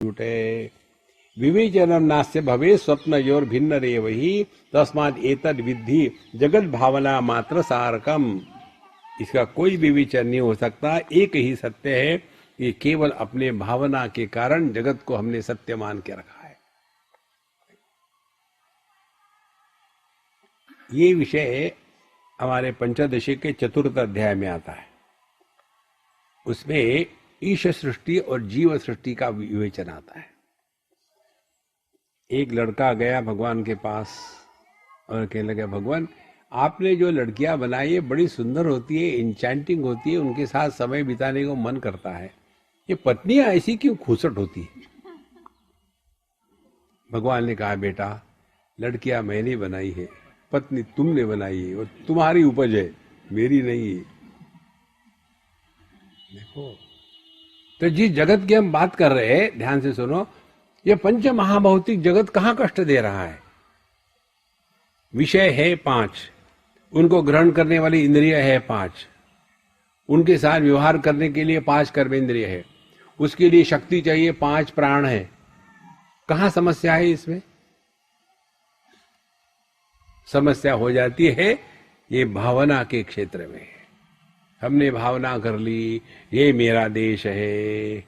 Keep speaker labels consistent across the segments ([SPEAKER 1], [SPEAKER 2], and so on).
[SPEAKER 1] जुटे विवेचनम नास्य भवे स्वप्नयोर भिन्न रेवहि तस्मात् एतद् विद्धि जगत भावना मात्र सारकम। इसका कोई भी विवेचन नहीं हो सकता, एक ही सत्य है कि केवल अपने भावना के कारण जगत को हमने सत्य मान के रखा है। ये विषय हमारे पंचदशी के चतुर्थ अध्याय में आता है। उसमें ईश सृष्टि और जीव सृष्टि का विवेचन आता है। एक लड़का गया भगवान के पास और कहने लगा, भगवान आपने जो लड़कियां बनाई है बड़ी सुंदर होती है, इंचैंटिंग होती है, उनके साथ समय बिताने को मन करता है, ये पत्नियां ऐसी क्यों खूसट होती है? भगवान ने कहा, बेटा लड़कियां मैंने बनाई है, पत्नी तुमने बनाई है और तुम्हारी उपज है, मेरी नहीं है। देखो, तो जिस जगत की हम बात कर रहे हैं, ध्यान से सुनो, ये पंच महाभौतिक जगत कहां कष्ट दे रहा है? विषय है 5, उनको ग्रहण करने वाली इंद्रिय है 5, उनके साथ व्यवहार करने के लिए 5 कर्मेंद्रिय है, उसके लिए शक्ति चाहिए, 5 प्राण है। कहां समस्या है इसमें? समस्या हो जाती है ये भावना के क्षेत्र में। हमने भावना कर ली ये मेरा देश है,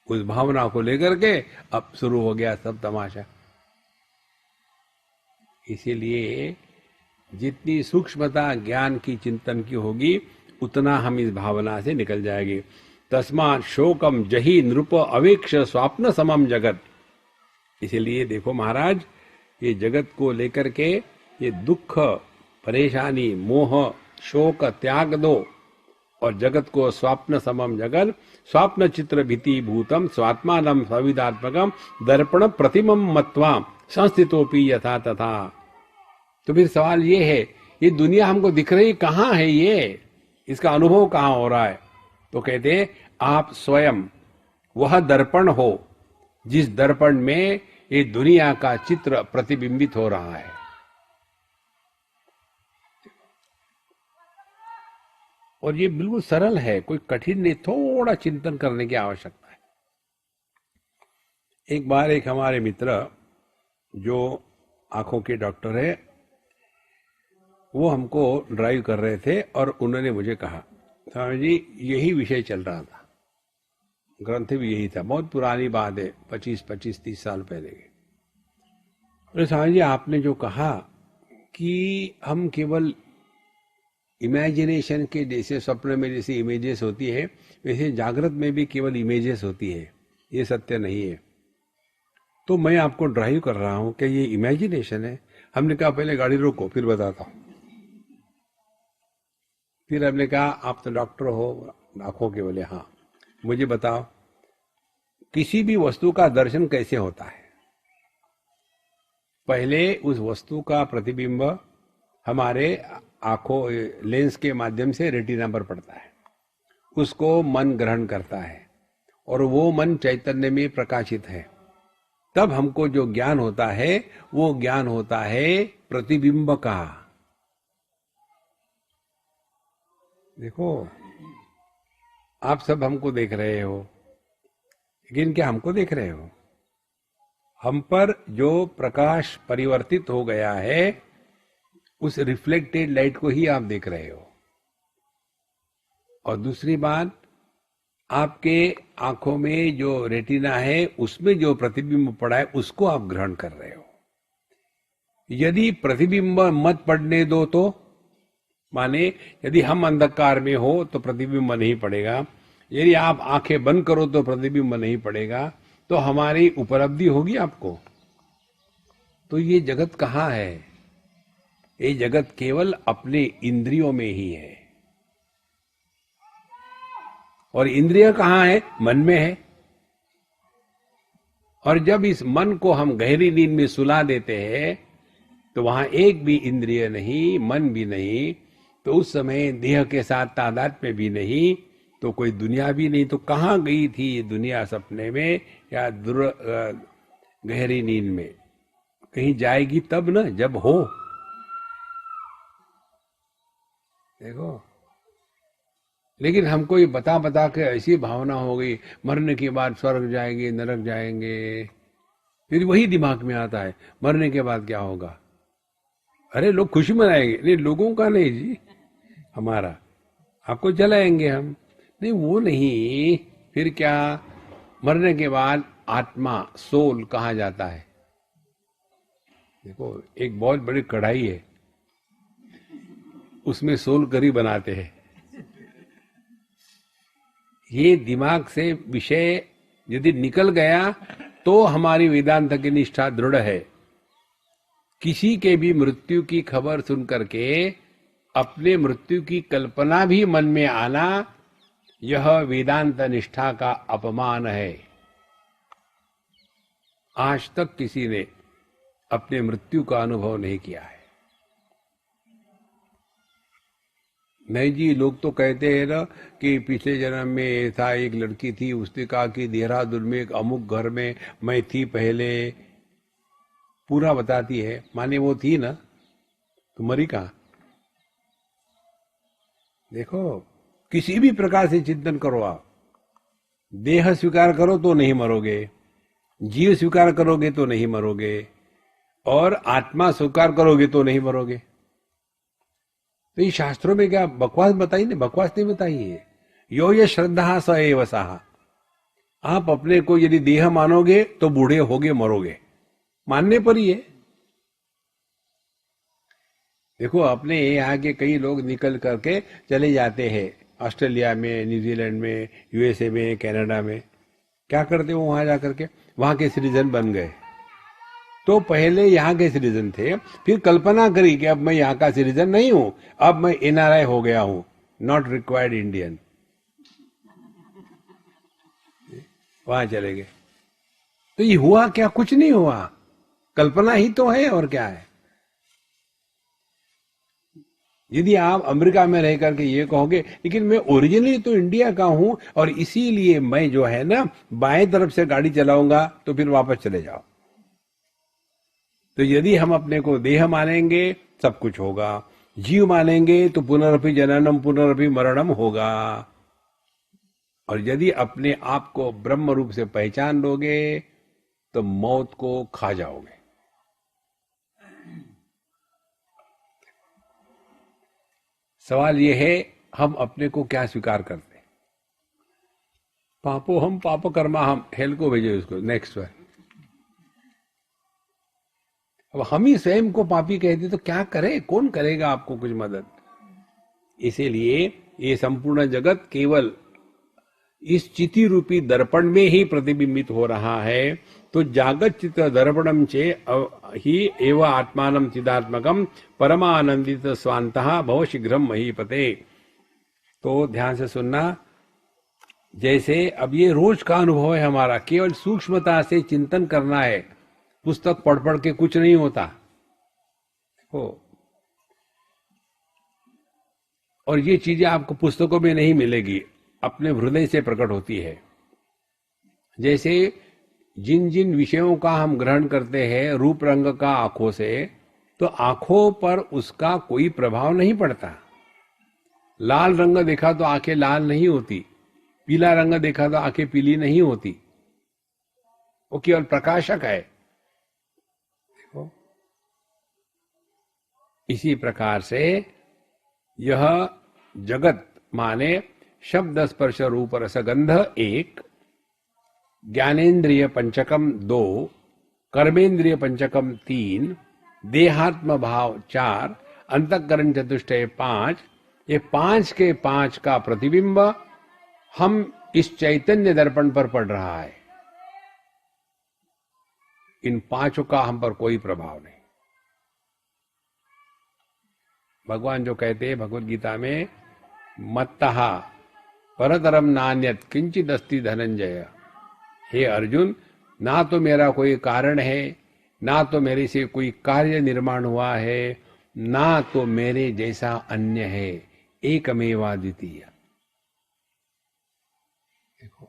[SPEAKER 1] उस भावना को लेकर के अब शुरू हो गया सब तमाशा। इसीलिए जितनी सूक्ष्मता ज्ञान की चिंतन की होगी उतना हम इस भावना से निकल जाएंगे। तस्मात् शोकम जहि नृप अवेक्ष स्वप्न समम जगत। इसीलिए देखो महाराज, ये जगत को लेकर के ये दुख, परेशानी, मोह, शोक त्याग दो और जगत को स्वप्न समम जगत, स्वप्न चित्र भीति भूतम स्वात्मानम सविदात्मकम दर्पण प्रतिमम मत्वा संस्थितोपि यथा तथा। तो फिर सवाल ये है, ये दुनिया हमको दिख रही कहाँ है? ये इसका अनुभव कहाँ हो रहा है? तो कहते हैं आप स्वयं वह दर्पण हो जिस दर्पण में ये दुनिया का चित्र प्रतिबिंबित हो रहा है। और ये बिल्कुल सरल है, कोई कठिन नहीं, थोड़ा चिंतन करने की आवश्यकता है। एक बार एक हमारे मित्र जो आंखों के डॉक्टर है, वो हमको ड्राइव कर रहे थे और उन्होंने मुझे कहा, स्वामी जी यही विषय चल रहा था, ग्रंथ भी यही था, बहुत पुरानी बात है, 25-30 साल पहले के। अरे स्वामी जी आपने जो कहा कि हम केवल इमेजिनेशन के जैसे स्वप्न में जैसे इमेजेस होती है वैसे जागृत में भी केवल इमेजेस होती है, ये सत्य नहीं है। तो मैं आपको ड्राइव कर रहा हूं कि ये इमेजिनेशन है। हमने कहा पहले गाड़ी रोको फिर बताता हूं। फिर हमने कहा आप तो डॉक्टर हो आंखों के, बोले हाँ। मुझे बताओ किसी भी वस्तु का दर्शन कैसे होता है? पहले उस वस्तु का प्रतिबिंब हमारे आंखों लेंस के माध्यम से रेटिना पर पड़ता है, उसको मन ग्रहण करता है और वो मन चैतन्य में प्रकाशित है। तब हमको जो ज्ञान होता है वो ज्ञान होता है प्रतिबिंब का। देखो आप सब हमको देख रहे हो, लेकिन क्या हमको देख रहे हो? हम पर जो प्रकाश परिवर्तित हो गया है उस रिफ्लेक्टेड लाइट को ही आप देख रहे हो। और दूसरी बात, आपके आंखों में जो रेटिना है उसमें जो प्रतिबिंब पड़ा है उसको आप ग्रहण कर रहे हो। यदि प्रतिबिंब मत पड़ने दो तो, माने यदि हम अंधकार में हो तो प्रतिबिंब नहीं पड़ेगा, यदि आप आंखें बंद करो तो प्रतिबिंब नहीं पड़ेगा, तो हमारी उपलब्धि होगी आपको। तो ये जगत कहाँ है? ये जगत केवल अपने इंद्रियों में ही है। और इंद्रिय कहाँ है? मन में है। और जब इस मन को हम गहरी नींद में सुला देते हैं तो वहां एक भी इंद्रिय नहीं, मन भी नहीं, तो उस समय देह के साथ तादात्म्य भी नहीं, तो कोई दुनिया भी नहीं। तो कहाँ गई थी ये दुनिया? सपने में या गहरी नींद में? कहीं जाएगी तब ना जब हो। देखो लेकिन हमको ये बता बता के ऐसी भावना हो गई मरने के बाद स्वर्ग जाएंगे नरक जाएंगे। फिर वही दिमाग में आता है मरने के बाद क्या होगा। अरे लोग खुशी मनाएंगे, नहीं लोगों का नहीं जी, हमारा, आपको जलाएंगे हम, नहीं वो नहीं। फिर क्या, मरने के बाद आत्मा सोल कहा जाता है। देखो एक बहुत बड़ी कढ़ाई है, उसमें सोल करी बनाते हैं। ये दिमाग से विषय यदि निकल गया तो हमारी वेदांत की निष्ठा दृढ़ है। किसी के भी मृत्यु की खबर सुन करके अपने मृत्यु की कल्पना भी मन में आना, यह वेदांत निष्ठा का अपमान है। आज तक किसी ने अपने मृत्यु का अनुभव नहीं किया है। नहीं जी, लोग तो कहते हैं ना कि पिछले जन्म में ऐसा एक लड़की थी, उसने कहा कि देहरादून में एक अमुक घर में मैं थी पहले, पूरा बताती है, माने वो थी ना, तो मरी कहाँ। देखो किसी भी प्रकार से चिंतन करो आप, देह स्वीकार करो तो नहीं मरोगे, जीव स्वीकार करोगे तो नहीं मरोगे, और आत्मा स्वीकार करोगे तो नहीं मरोगे। तो ये शास्त्रों में क्या बकवास बताई नहीं, बकवास नहीं बताई है। यो ये श्रद्धा स एव साहा। आप अपने को यदि देह मानोगे तो बूढ़े होगे मरोगे, मानने पर ही है। देखो अपने यहाँ के कई लोग निकल करके चले जाते हैं ऑस्ट्रेलिया में, न्यूजीलैंड में, यूएसए में, कनाडा में। क्या करते हो वहां जाकर के, वहां के सिटीजन बन गए। तो पहले यहाँ के सिटीजन थे, फिर कल्पना करी कि अब मैं यहाँ का सिटीजन नहीं हूं, अब मैं एनआरआई हो गया हूं, नॉट रिक्वायर्ड इंडियन, वहां चले गए। तो ये हुआ क्या, कुछ नहीं हुआ, कल्पना ही तो है, और क्या है। यदि आप अमेरिका में रह करके ये कहोगे लेकिन मैं ओरिजिनली तो इंडिया का हूं और इसीलिए मैं जो है ना बाएं तरफ से गाड़ी चलाऊंगा, तो फिर वापस चले जाओ। तो यदि हम अपने को देह मानेंगे सब कुछ होगा, जीव मानेंगे तो पुनरपि जननम पुनरपि मरणम होगा, और यदि अपने आप को ब्रह्म रूप से पहचान लोगे तो मौत को खा जाओगे। सवाल यह है हम अपने को क्या स्वीकार करते हैं। पापो हम पाप कर्मा हम, हेल को भेजे उसको नेक्स्ट बार। अब हम ही स्वयं को पापी कहते तो क्या करे, कौन करेगा आपको कुछ मदद। इसीलिए ये संपूर्ण जगत केवल इस चिति रूपी दर्पण में ही प्रतिबिंबित हो रहा है। तो जागत चित्त दर्पणम चे ही एव आत्मानम चिदात्मकम परमानंदित स्वांतः भव शीघ्रम महीपते। तो ध्यान से सुनना, जैसे अब ये रोज का अनुभव है हमारा, केवल सूक्ष्मता से चिंतन करना है, पुस्तक पढ़ पढ़ के कुछ नहीं होता हो। और ये चीजें आपको पुस्तकों में नहीं मिलेगी, अपने हृदय से प्रकट होती है। जैसे जिन जिन विषयों का हम ग्रहण करते हैं रूप रंग का आंखों से, तो आंखों पर उसका कोई प्रभाव नहीं पड़ता। लाल रंग देखा तो आंखें लाल नहीं होती, पीला रंग देखा तो आंखें पीली नहीं होती, वो केवल प्रकाशक है। देखो इसी प्रकार से यह जगत माने शब्द स्पर्श रूप रसगंध 1, ज्ञानेन्द्रिय पंचकम 2, कर्मेंद्रिय पंचकम 3, देहात्म भाव 4, अंतःकरण चतुष्टय 5, ये 5 के 5 का प्रतिबिंब हम इस चैतन्य दर्पण पर पड़ रहा है। इन 5 का हम पर कोई प्रभाव नहीं। भगवान जो कहते हैं भगवद गीता में, मत्तः परतरम नान्यत किंचित अस्ति धनंजय, हे अर्जुन, ना तो मेरा कोई कारण है, ना तो मेरे से कोई कार्य निर्माण हुआ है, ना तो मेरे जैसा अन्य है, एकमेवाद्वितीय। देखो,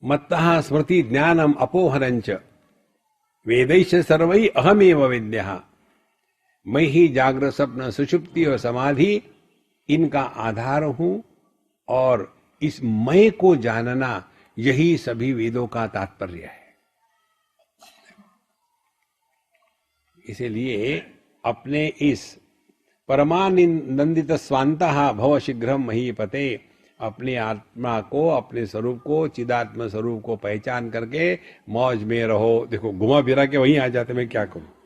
[SPEAKER 1] मत्तः स्मृति ज्ञानम अपोहरंच वेदैश्च सर्वै अहमेव विद्यः, मैं ही जागृत स्वप्न सुषुप्ति और समाधि इनका आधार हूं और इस मैं को जानना यही सभी वेदों का तात्पर्य है। इसीलिए अपने इस परमानंदित स्वांतः भव शीघ्रम महीपते, अपनी आत्मा को, अपने स्वरूप को, चिदात्म स्वरूप को पहचान करके मौज में रहो। देखो घुमा फिरा के वहीं आ जाते, मैं क्या कहूं।